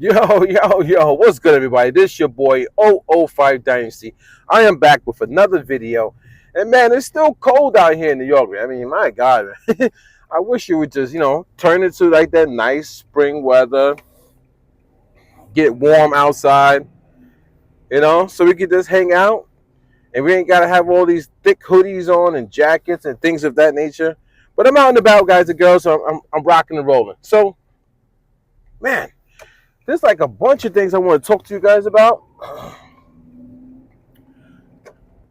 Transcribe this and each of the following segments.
Yo, what's good, everybody? This your boy 005 Dynasty. I am back with another video. And man, it's still cold out here in New York, man. I mean, my God, man. I wish you would just, turn into like that nice spring weather, get warm outside, so we could just hang out and we ain't got to have all these thick hoodies on and jackets and things of that nature. But I'm out and about, guys and girls, so I'm rocking and rolling. So, man, there's like a bunch of things I want to talk to you guys about.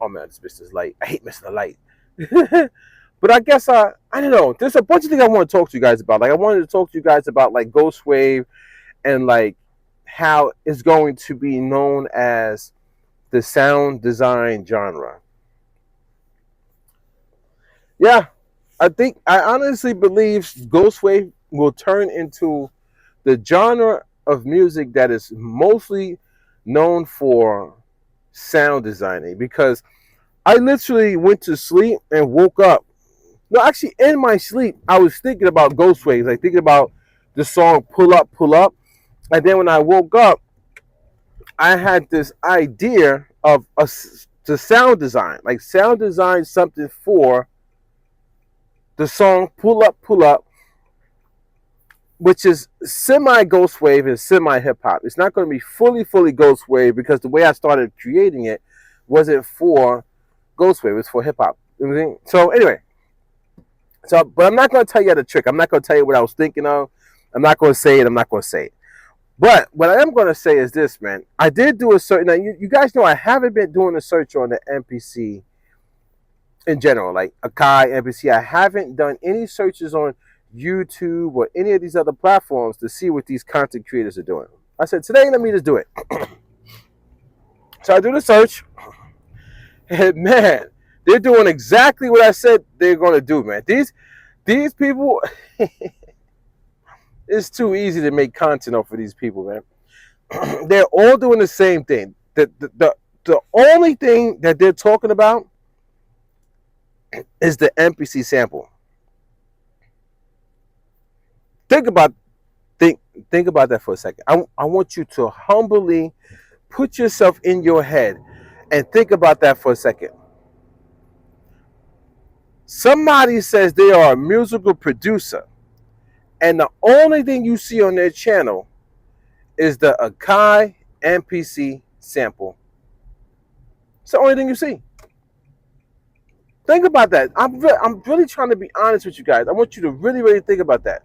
Oh man, this Mr. Light. I hate Mr. Light. But I guess I don't know. There's a bunch of things I want to talk to you guys about. Like I wanted to talk to you guys about like Ghost Wave and like how it's going to be known as the sound design genre. Yeah, I honestly believe Ghost Wave will turn into the genre of music that is mostly known for sound designing, because I literally went to sleep and woke up. No, actually, in my sleep, I was thinking about Ghost Waves, like thinking about the song Pull Up, Pull Up. And then when I woke up, I had this idea of the sound design, like sound design something for the song Pull Up, Pull Up, which is semi Ghost Wave and semi hip hop. It's not going to be fully Ghost Wave, because the way I started creating it wasn't for Ghost Wave, it's for hip hop. You know what I mean? So anyway, but I'm not going to tell you the trick. I'm not going to tell you what I was thinking of. I'm not going to say it. But what I am going to say is this, man. I did do a search. Now, you guys know I haven't been doing a search on the MPC in general, like Akai MPC. I haven't done any searches on YouTube or any of these other platforms to see what these content creators are doing. I said, today, let me just do it. So I do the search, and man, they're doing exactly what I said they're going to do, man. These people, it's too easy to make content off of these people, man. They're all doing the same thing. The only thing that they're talking about is the MPC sample. Think about that for a second. I want you to humbly put yourself in your head and think about that for a second. Somebody says they are a musical producer, and the only thing you see on their channel is the Akai MPC sample. It's the only thing you see. Think about that. I'm really trying to be honest with you guys. I want you to really think about that.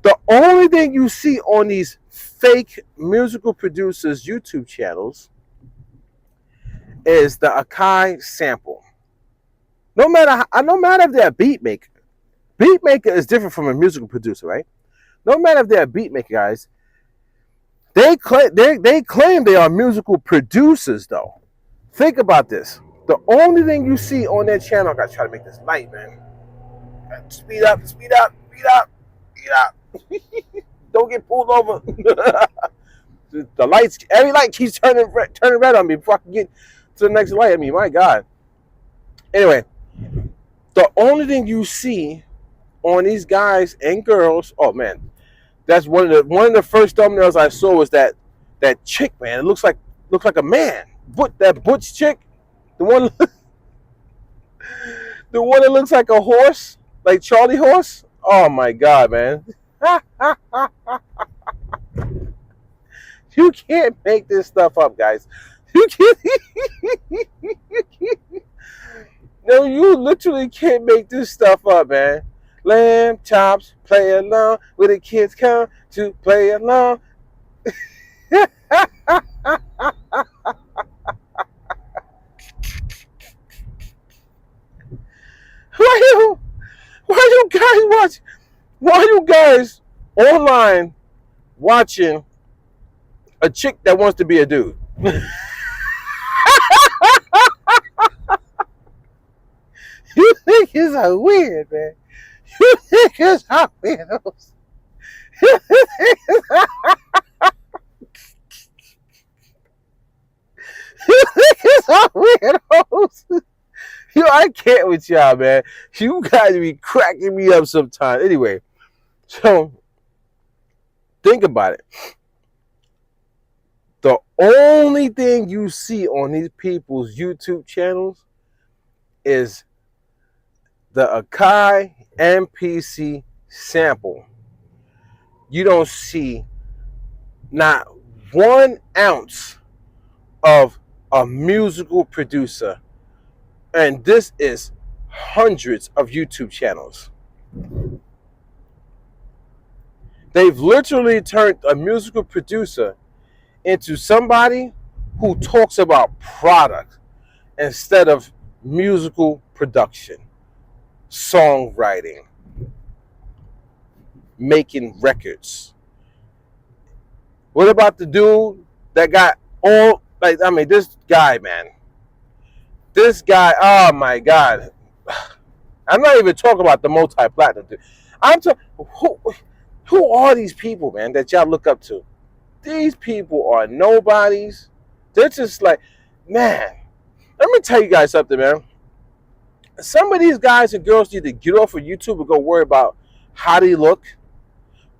The only thing you see on these fake musical producers' YouTube channels is the Akai sample. No matter if they're a beat maker. Beat maker is different from a musical producer, right? No matter if they're a beat maker, guys, they claim they are musical producers, though. Think about this. The only thing you see on their channel, I gotta try to make this light, man. Speed up. Don't get pulled over. The lights, every light keeps turning red on me before I can get to the next light. I mean, my God. Anyway, the only thing you see on these guys and girls, oh man, that's one of the first thumbnails I saw was that chick, man. It looks like a man. That butch chick, the one that looks like a horse, like Charlie Horse. Oh my God, man. You can't make this stuff up, guys. You can't. No, you literally can't make this stuff up, man. Lamb chops, play along where the kids come to play along. Why you guys online watching a chick that wants to be a dude? You think it's a weird, man. You think it's a weirdos. You think it's a weirdos. Yo, I can't with y'all, man. You guys be cracking me up sometimes. Anyway, so Think about it. The only thing you see on these people's YouTube channels is the Akai MPC Sample. You don't see not 1 ounce of a musical producer. And this is hundreds of YouTube channels. They've literally turned a musical producer into somebody who talks about product instead of musical production, songwriting, making records. What about the dude that got all, like, I mean, this guy, man. This guy, oh my God. I'm not even talking about the multi-platinum dude. I'm talking, who are these people, man, that y'all look up to? These people are nobodies. They're just like, man, let me tell you guys something, man. Some of these guys and girls need to get off of YouTube and go worry about how they look,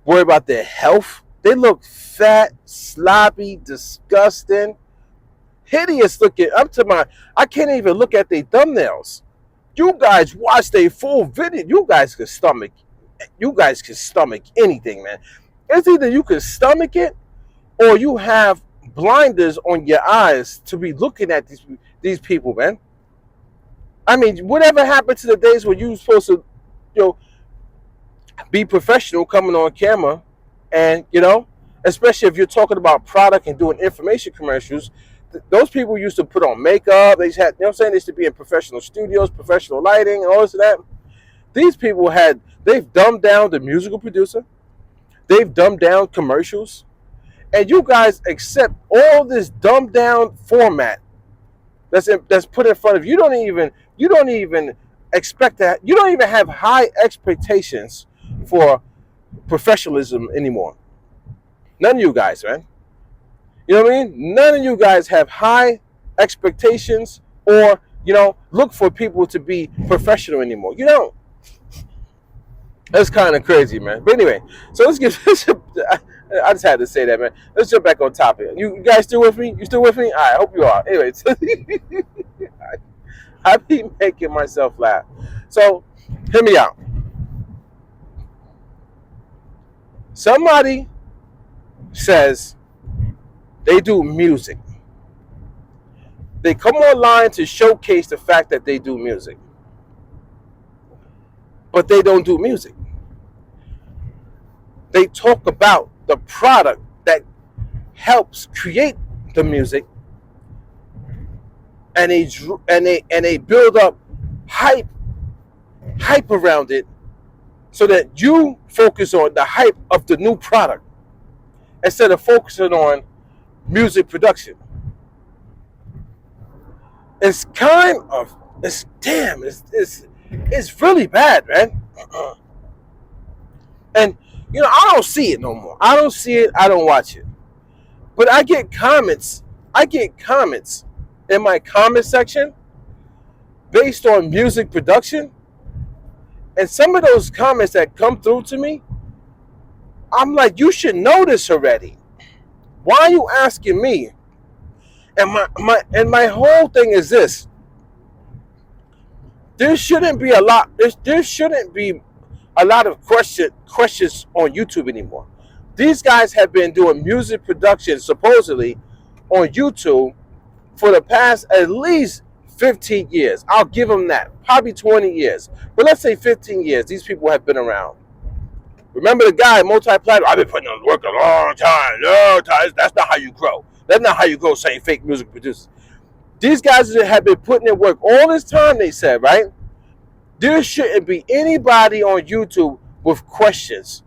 worry about their health. They look fat, sloppy, disgusting, hideous looking. I can't even look at their thumbnails. You guys watch their full video. You guys can stomach anything, man. It's either you can stomach it or you have blinders on your eyes to be looking at these people, man. I mean, whatever happened to the days when you were supposed to, be professional coming on camera, and especially if you're talking about product and doing information commercials, those people used to put on makeup. They had, they used to be in professional studios, professional lighting, and all this and that. These people they've dumbed down the musical producer. They've dumbed down commercials. And you guys accept all this dumbed down format that's put in front of you. You don't even expect that. You don't even have high expectations for professionalism anymore. None of you guys, man. You know what I mean? None of you guys have high expectations or, look for people to be professional anymore. You don't. That's kind of crazy, man. But anyway, so let's get this. I just had to say that, man. Let's jump back on topic. You guys still with me? You still with me? All right, I hope you are. Anyway, I be making myself laugh. So, hear me out. Somebody says they do music. They come online to showcase the fact that they do music. But they don't do music. They talk about the product that helps create the music, and they build up hype around it, so that you focus on the hype of the new product instead of focusing on music production. It's really bad, man. And I don't see it no more. I don't see it. I don't watch it. But I get comments in my comment section based on music production. And some of those comments that come through to me, I'm like, you should know this already. Why are you asking me? And my whole thing is this. There shouldn't be a lot of questions on YouTube anymore. These guys have been doing music production supposedly on YouTube for the past at least 15 years. I'll give them that. Probably 20 years. But let's say 15 years. These people have been around. Remember the guy, multi-platinum? I've been putting on work a long time. That's not how you grow. That's not how you grow, saying fake music producers. These guys have been putting in work all this time, they said, right? There shouldn't be anybody on YouTube with questions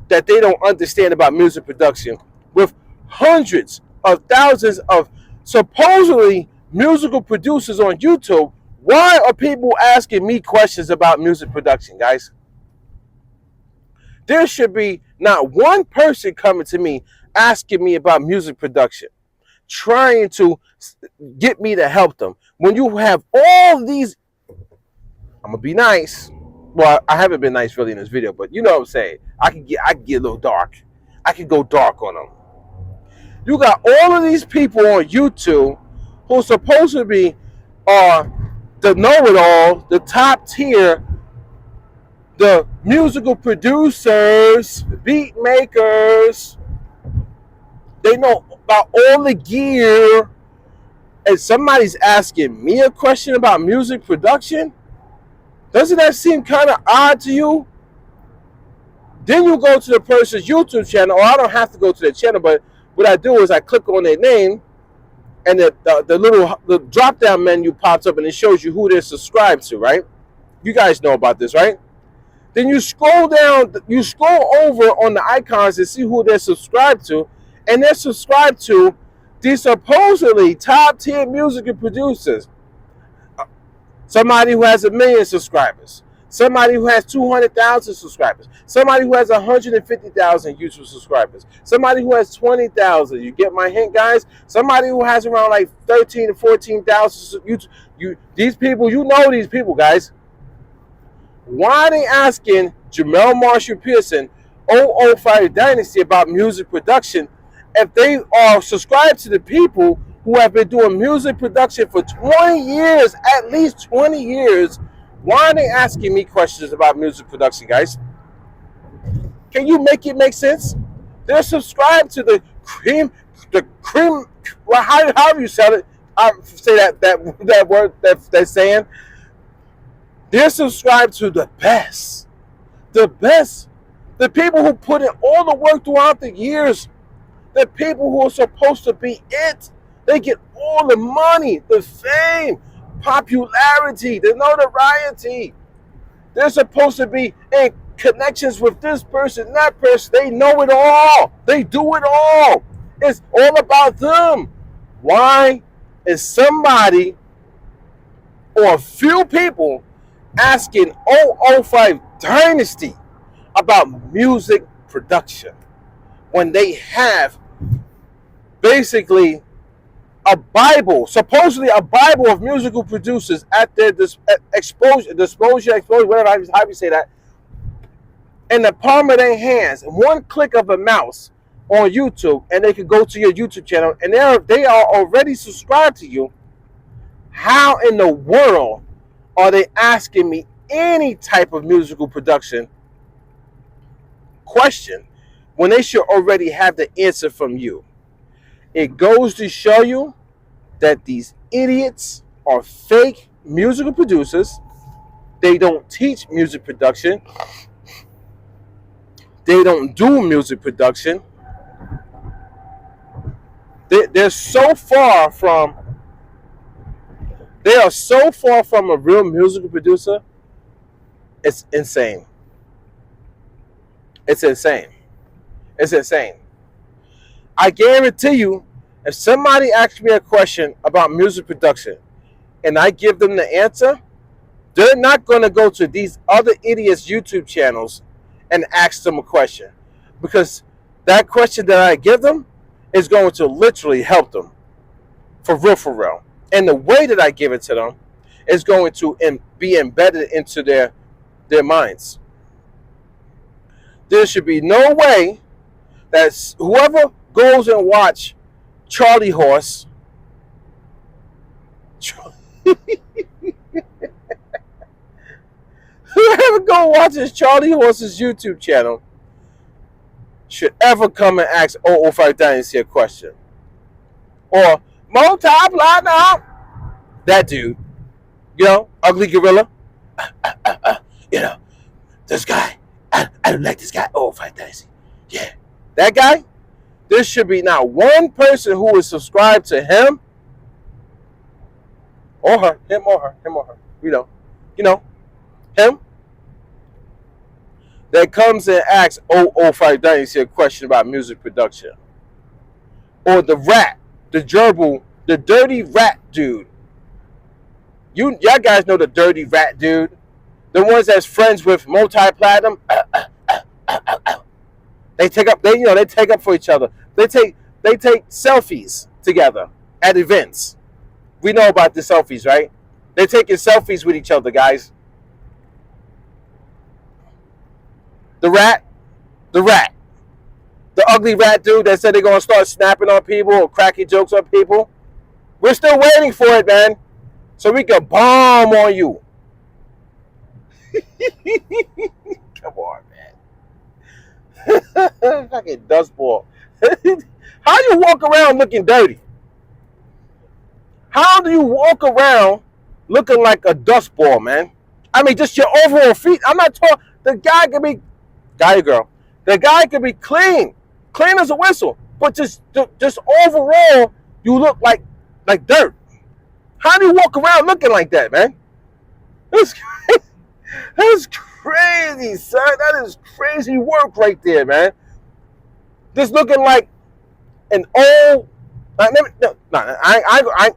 that they don't understand about music production, with hundreds of thousands of supposedly musical producers on YouTube. Why are people asking me questions about music production, guys? There should be not one person coming to me asking me about music production, trying to get me to help them. When you have all these, I'm gonna be nice. Well, I haven't been nice really in this video, but you know what I'm saying. I can get a little dark. I could go dark on them. You got all of these people on YouTube who are supposed to be the know-it-all, the top tier, the musical producers, beat makers. They know about all the gear. And somebody's asking me a question about music production. Doesn't that seem kind of odd to you? Then you go to the person's YouTube channel, or I don't have to go to their channel, but what I do is I click on their name, and the drop down menu pops up, and it shows you who they're subscribed to, right? You guys know about this, right? Then you scroll down, you scroll over on the icons and see who they're subscribed to, and they're subscribed to these supposedly top tier music producers. Somebody who has 1 million subscribers. Somebody who has 200,000 subscribers. Somebody who has 150,000 YouTube subscribers. Somebody who has 20,000. You get my hint, guys? Somebody who has around like 13 to 14,000 YouTube. These people, you know these people, guys. Why are they asking Jamel Marshall Pearson, 005 Dynasty, about music production if they are subscribed to the people who have been doing music production for 20 years, at least 20 years? Why are they asking me questions about music production, guys? Can you make it make sense? They're subscribed to the cream, well, however you say it, that word that they're saying. They're subscribed to the best. The best. The people who put in all the work throughout the years. The people who are supposed to be it. They get all the money, the fame, popularity, the notoriety. They're supposed to be in connections with this person, that person. They know it all. They do it all. It's all about them. Why is somebody or a few people asking 005 Dynasty about music production when they have basically a Bible, supposedly a Bible of musical producers at their disposal, whatever how you say that, in the palm of their hands, one click of a mouse on YouTube, and they can go to your YouTube channel, and they are already subscribed to you. How in the world are they asking me any type of musical production question when they should already have the answer from you? It goes to show you that these idiots are fake musical producers. They don't teach music production. They don't do music production. They're so far from. They are so far from a real musical producer. It's insane. It's insane. It's insane. I guarantee you, if somebody asks me a question about music production and I give them the answer, they're not going to go to these other idiots' YouTube channels and ask them a question, because that question that I give them is going to literally help them for real. And the way that I give it to them is going to be embedded into their minds. There should be no way that whoever goes and watch Charlie Horse, whoever go watches Charlie Horse's YouTube channel should ever come and ask 005 Dynasty a question. Or multi-platinum, that dude, ugly gorilla, this guy, I don't like this guy, 005 Dynasty, yeah, that guy. There should be not one person who is subscribed to him or her, him or her, him, that comes and asks 005 Dynasty a question about music production. Or the rat, the gerbil, the dirty rat dude. Y'all guys know the dirty rat dude? The ones that's friends with multi-platinum. They take up for each other. They take selfies together at events. We know about the selfies, right? They're taking selfies with each other, guys. The rat, the ugly rat dude that said they're gonna start snapping on people or cracking jokes on people. We're still waiting for it, man, so we can bomb on you. Come on, man. Fucking dustball. How you walk around looking dirty? How do you walk around looking like a dustball, man? I mean, just your overall feet. I'm not talking. The guy could be, guy or girl. The guy could be clean as a whistle, but just overall, you look like dirt. How do you walk around looking like that, man? That's crazy. That's crazy, son. That is crazy work right there, man. Just looking like an old. No, I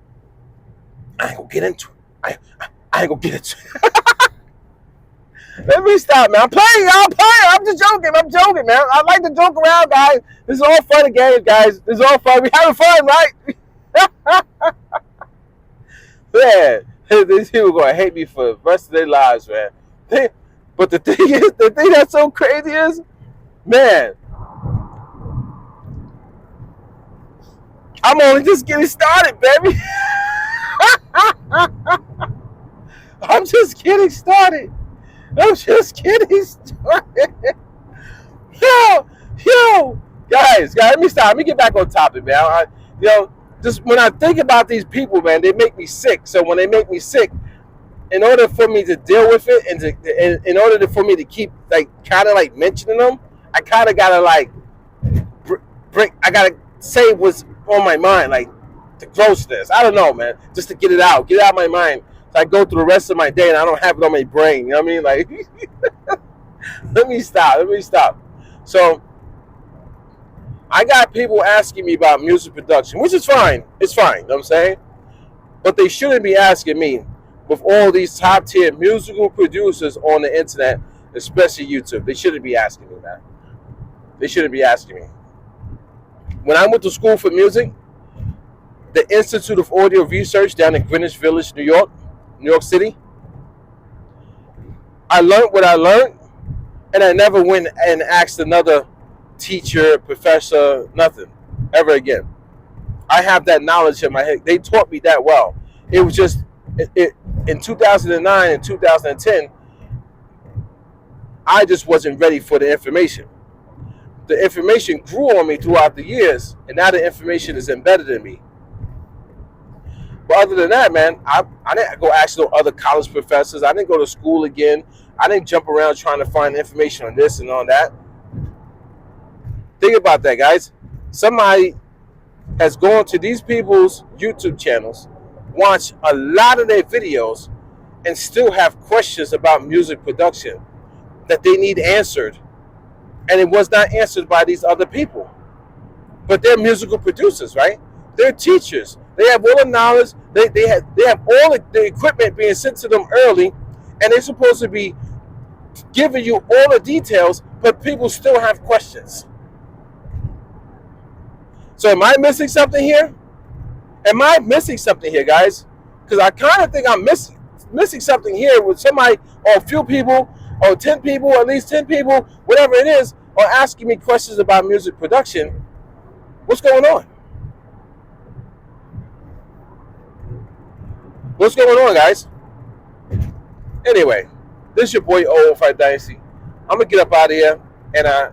ain't gonna get into it. I ain't gonna get into it. Let me stop, man. I'm playing, y'all. I'm just joking. I'm joking, man. I like to joke around, guys. This is all fun and games, guys. This is all fun. We having fun, right? Man, these people gonna hate me for the rest of their lives, man. But the thing that's so crazy is, man, I'm only just getting started, baby. I'm just getting started. Yo, guys, let me stop. Let me get back on topic, man. Just when I think about these people, man, they make me sick. So when they make me sick, in order for me to deal with it, and in order for me to keep kind of mentioning them, I kind of gotta I gotta say what's on my mind, like the grossness. I don't know, man, just to get it out of my mind. So I go through the rest of my day and I don't have it on my brain. You know what I mean? Like, let me stop. So I got people asking me about music production, which is fine. It's fine. You know what I'm saying? But they shouldn't be asking me with all these top tier musical producers on the internet, especially YouTube. They shouldn't be asking me that. They shouldn't be asking me. When I went to school for music, the Institute of Audio Research down in Greenwich Village, New York City, I learned what I learned, and I never went and asked another teacher, professor, nothing, ever again. I have that knowledge in my head. They taught me that well. It was just, in 2009 and 2010, I just wasn't ready for the information. The information grew on me throughout the years, and now the information is embedded in me. But other than that, man, I didn't go ask no other college professors. I didn't go to school again. I didn't jump around trying to find information on this and on that. Think about that, guys. Somebody has gone to these people's YouTube channels, watched a lot of their videos, and still have questions about music production that they need answered. And it was not answered by these other people. But they're musical producers, right? They're teachers. They have all the knowledge. They have all the equipment being sent to them early, and they're supposed to be giving you all the details, but people still have questions. So am I missing something here? Am I missing something here, guys? Because I kind of think I'm missing something here with somebody or a few people or 10 people, or at least 10 people, whatever it is, are asking me questions about music production. What's going on? What's going on, guys? Anyway, this is your boy O05 Dynasty. I'm gonna get up out of here, and I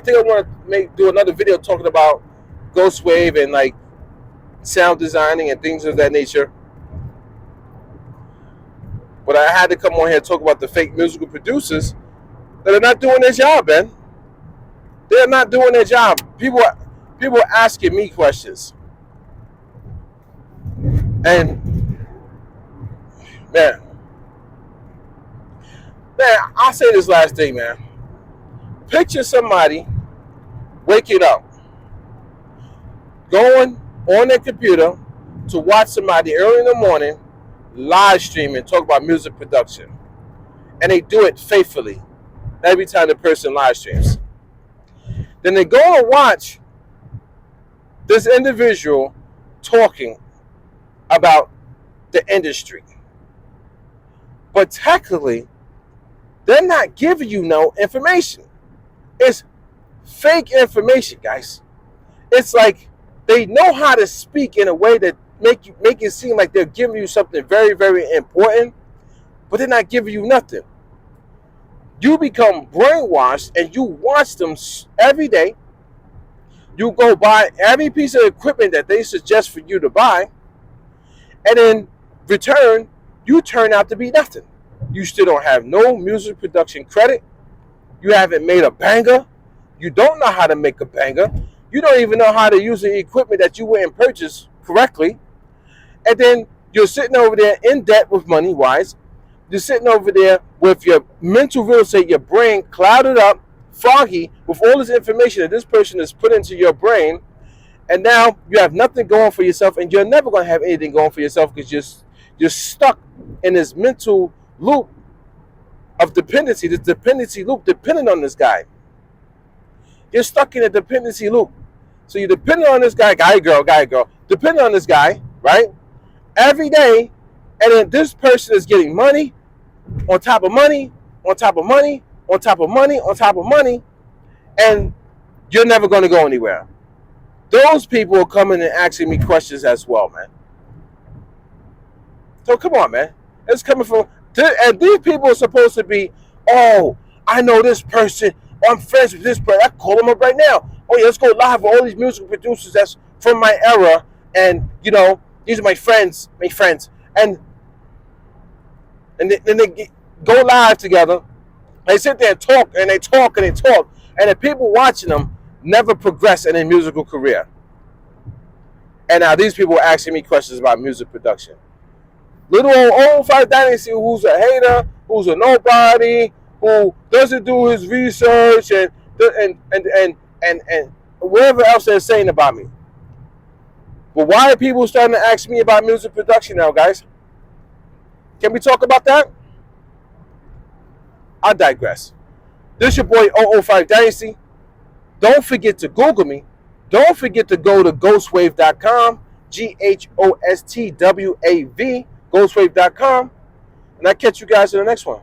think I want to do another video talking about Ghost Wav and sound designing and things of that nature. But I had to come on here and talk about the fake musical producers that are not doing their job, man. They're not doing their job. People are asking me questions, and man, I'll say this last thing, man. Picture somebody waking up, going on their computer to watch somebody early in the morning live stream and talk about music production. And they do it faithfully every time the person live streams. Then they go and watch this individual talking about the industry. But technically, they're not giving you no information. It's fake information, guys. It's like they know how to speak in a way that make it seem like they're giving you something very, very important, but they're not giving you nothing. You become brainwashed and you watch them every day. You go buy every piece of equipment that they suggest for you to buy, and in return, you turn out to be nothing. You still don't have no music production credit. You haven't made a banger. You don't know how to make a banger. You don't even know how to use the equipment that you went and purchased correctly. And then you're sitting over there in debt with money wise. You're sitting over there with your mental real estate, your brain clouded up, foggy, with all this information that this person has put into your brain. And now you have nothing going for yourself, and you're never going to have anything going for yourself because you're stuck in this mental loop of dependency, this dependency loop, depending on this guy. You're stuck in a dependency loop. So you're dependent on this guy, guy, girl, depending on this guy, right? Every day, and then this person is getting money on top of money, on top of money, on top of money, on top of money, and you're never going to go anywhere. Those people are coming and asking me questions as well, man. So come on, man. It's coming from, and these people are supposed to be, oh, I know this person, I'm friends with this person, I call them up right now. Oh yeah, let's go live with all these music producers that's from my era, and you know, these are my friends, and then they go live together. They sit there and talk, and they talk, and they talk, and the people watching them never progress in their musical career. And now these people are asking me questions about music production. Little old 05 Dynasty, who's a hater, who's a nobody, who doesn't do his research, and whatever else they're saying about me. But why are people starting to ask me about music production now, guys? Can we talk about that? I digress. This is your boy 005 Dynasty. Don't forget to Google me. Don't forget to go to ghostwav.com, GHOSTWAV, ghostwav.com, and I'll catch you guys in the next one.